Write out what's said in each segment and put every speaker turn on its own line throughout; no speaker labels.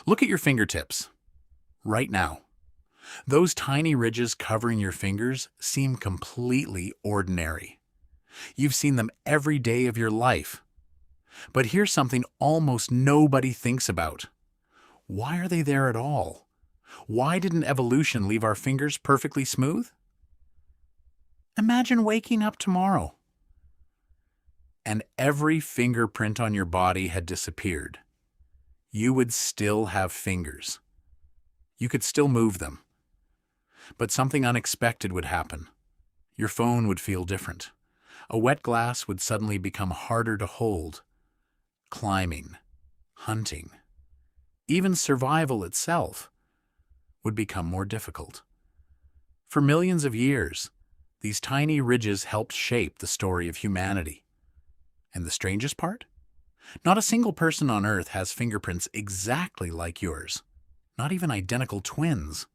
Look at your fingertips right now. Those tiny ridges covering your fingers seem completely ordinary. You've seen them every day of your life. But here's something almost nobody thinks about. Why are they there at all? Why didn't evolution leave our fingers perfectly smooth? Imagine waking up tomorrow and every fingerprint on your body had disappeared. You would still have fingers. You could still move them. But something unexpected would happen. Your phone would feel different. A wet glass would suddenly become harder to hold. Climbing, hunting, even survival itself would become more difficult. For millions of years, these tiny ridges helped shape the story of humanity. And the strangest part? Not a single person on Earth has fingerprints exactly like yours, not even identical twins.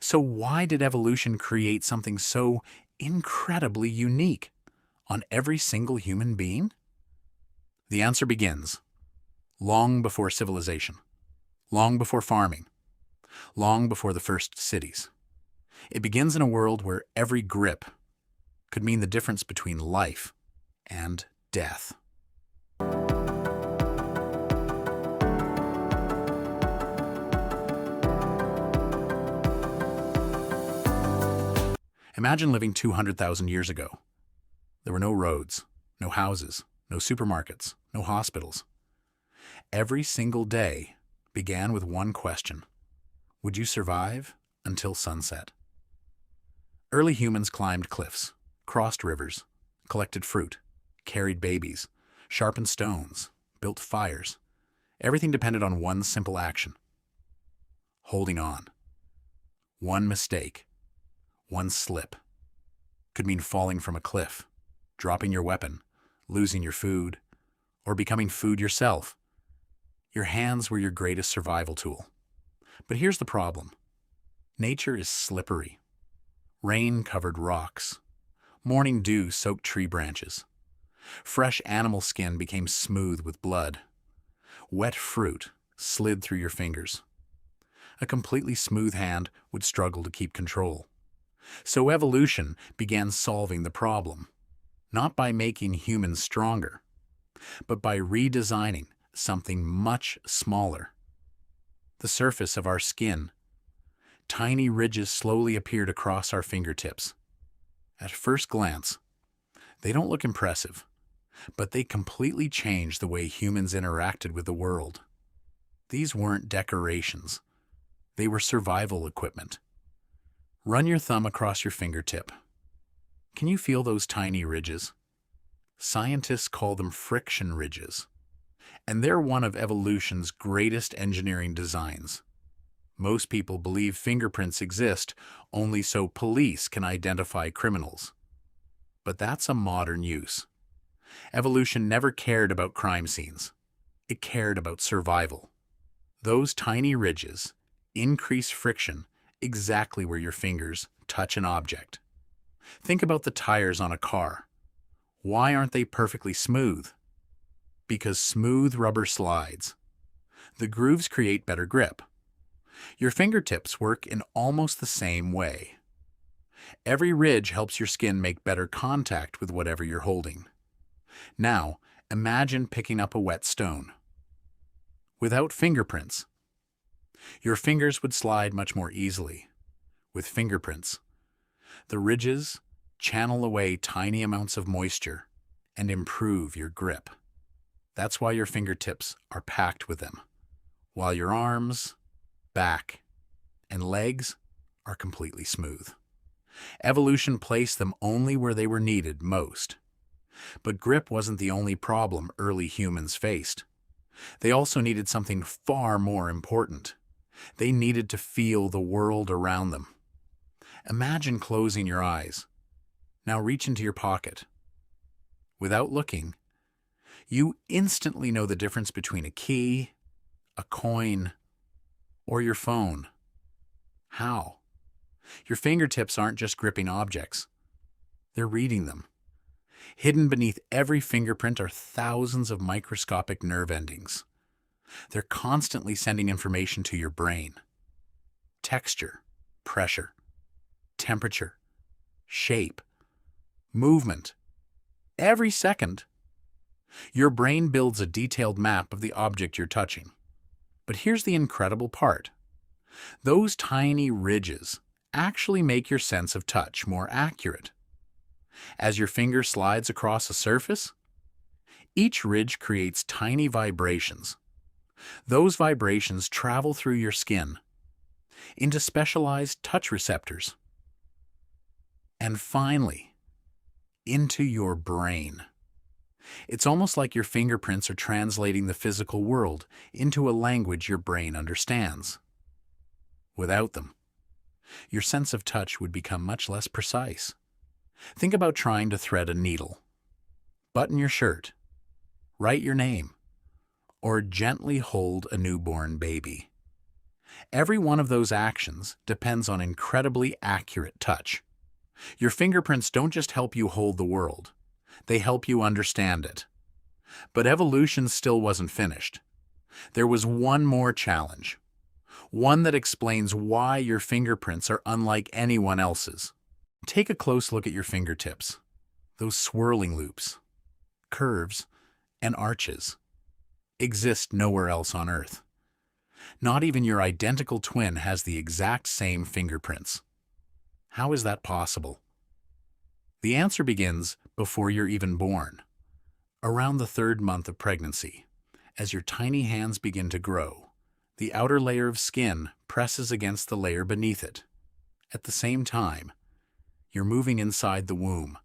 So why did evolution create something so incredibly unique on every single human being? The answer begins long before civilization, long before farming, long before the first cities. It begins in a world where every grip could mean the difference between life and death. Imagine living 200,000 years ago. There were no roads, no houses, no supermarkets, no hospitals. Every single day began with one question: would you survive until sunset? Early humans climbed cliffs, crossed rivers, collected fruit, carried babies, sharpened stones, built fires. Everything depended on one simple action: holding on. One mistake, one slip, could mean falling from a cliff, dropping your weapon, losing your food, or becoming food yourself. Your hands were your greatest survival tool. But here's the problem. Nature is slippery. Rain covered rocks. Morning dew soaked tree branches. Fresh animal skin became smooth with blood. Wet fruit slid through your fingers. A completely smooth hand would struggle to keep control. So evolution began solving the problem, not by making humans stronger, but by redesigning something much smaller. The surface of our skin. Tiny ridges slowly appeared across our fingertips. At first glance, they don't look impressive, but they completely changed the way humans interacted with the world. These weren't decorations. They were survival equipment. Run your thumb across your fingertip. Can you feel those tiny ridges? Scientists call them friction ridges, and they're one of evolution's greatest engineering designs. Most people believe fingerprints exist only so police can identify criminals. But that's a modern use. Evolution never cared about crime scenes. It cared about survival. Those tiny ridges increase friction exactly where your fingers touch an object. Think about the tires on a car. Why aren't they perfectly smooth? Because smooth rubber slides. The grooves create better grip. Your fingertips work in almost the same way. Every ridge helps your skin make better contact with whatever you're holding. Now, imagine picking up a wet stone. Without fingerprints, your fingers would slide much more easily. With fingerprints, the ridges channel away tiny amounts of moisture and improve your grip. That's why your fingertips are packed with them, while your arms, back, and legs are completely smooth. Evolution placed them only where they were needed most. But grip wasn't the only problem early humans faced. They also needed something far more important. They needed to feel the world around them. Imagine closing your eyes. Now reach into your pocket. Without looking, you instantly know the difference between a key, a coin, or your phone. How? Your fingertips aren't just gripping objects. They're reading them. Hidden beneath every fingerprint are thousands of microscopic nerve endings. They're constantly sending information to your brain. Texture, pressure, temperature, shape, movement. Every second, your brain builds a detailed map of the object you're touching. But here's the incredible part. Those tiny ridges actually make your sense of touch more accurate. As your finger slides across a surface, each ridge creates tiny vibrations. Those vibrations travel through your skin into specialized touch receptors. And finally, into your brain. It's almost like your fingerprints are translating the physical world into a language your brain understands. Without them, your sense of touch would become much less precise. Think about trying to thread a needle, button your shirt, write your name, or gently hold a newborn baby. Every one of those actions depends on incredibly accurate touch. Your fingerprints don't just help you hold the world, they help you understand it. But evolution still wasn't finished. There was one more challenge, one that explains why your fingerprints are unlike anyone else's. Take a close look at your fingertips, those swirling loops, curves, and arches exist nowhere else on Earth. Not even your identical twin has the exact same fingerprints. How is that possible? The answer begins before you're even born. Around the 3rd month of pregnancy, as your tiny hands begin to grow, the outer layer of skin presses against the layer beneath it. At the same time, you're moving inside the womb,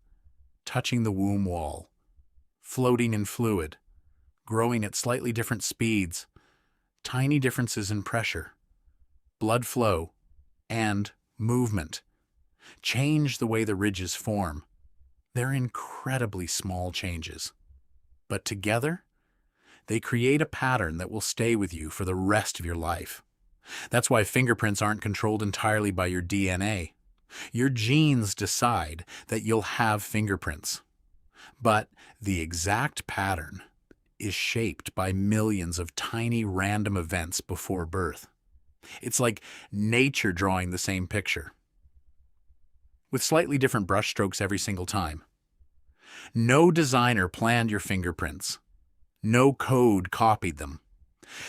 touching the womb wall, floating in fluid, growing at slightly different speeds, tiny differences in pressure, blood flow, and movement change the way the ridges form. They're incredibly small changes, but together, they create a pattern that will stay with you for the rest of your life. That's why fingerprints aren't controlled entirely by your DNA. Your genes decide that you'll have fingerprints, but the exact pattern is shaped by millions of tiny random events before birth. It's like nature drawing the same picture, with slightly different brushstrokes every single time. No designer planned your fingerprints. No code copied them.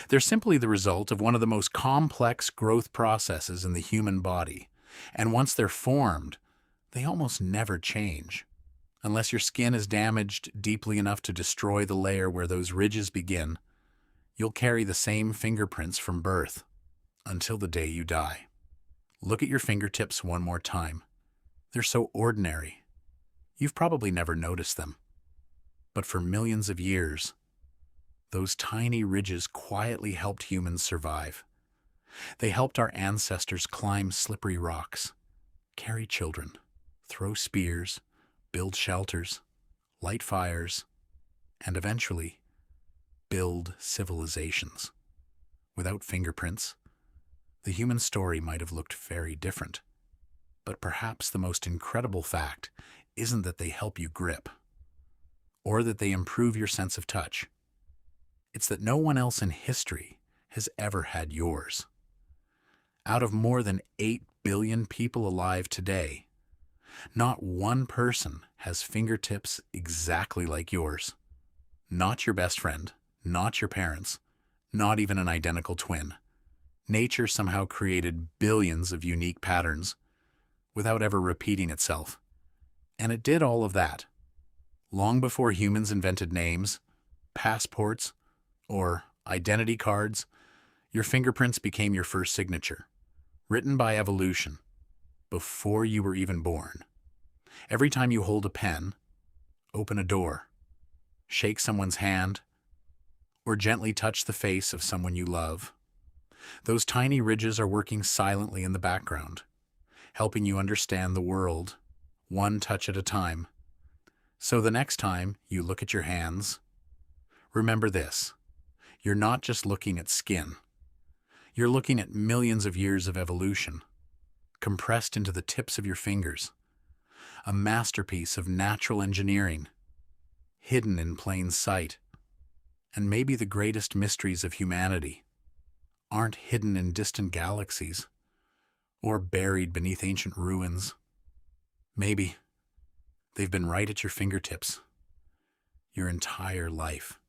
They're simply the result of one of the most complex growth processes in the human body, and once they're formed, they almost never change. Unless your skin is damaged deeply enough to destroy the layer where those ridges begin, you'll carry the same fingerprints from birth until the day you die. Look at your fingertips one more time. They're so ordinary. You've probably never noticed them. But for millions of years, those tiny ridges quietly helped humans survive. They helped our ancestors climb slippery rocks, carry children, throw spears, build shelters, light fires, and eventually build civilizations. Without fingerprints, the human story might have looked very different. But perhaps the most incredible fact isn't that they help you grip, or that they improve your sense of touch. It's that no one else in history has ever had yours. Out of more than 8 billion people alive today, not one person has fingertips exactly like yours. Not your best friend, not your parents, not even an identical twin. Nature somehow created billions of unique patterns without ever repeating itself. And it did all of that long before humans invented names, passports, or identity cards. Your fingerprints became your first signature, written by evolution, before you were even born. Every time you hold a pen, open a door, shake someone's hand, or gently touch the face of someone you love, those tiny ridges are working silently in the background, helping you understand the world, one touch at a time. So the next time you look at your hands, remember this: you're not just looking at skin. You're looking at millions of years of evolution, compressed into the tips of your fingers, a masterpiece of natural engineering, hidden in plain sight. And maybe the greatest mysteries of humanity aren't hidden in distant galaxies or buried beneath ancient ruins. Maybe they've been right at your fingertips your entire life.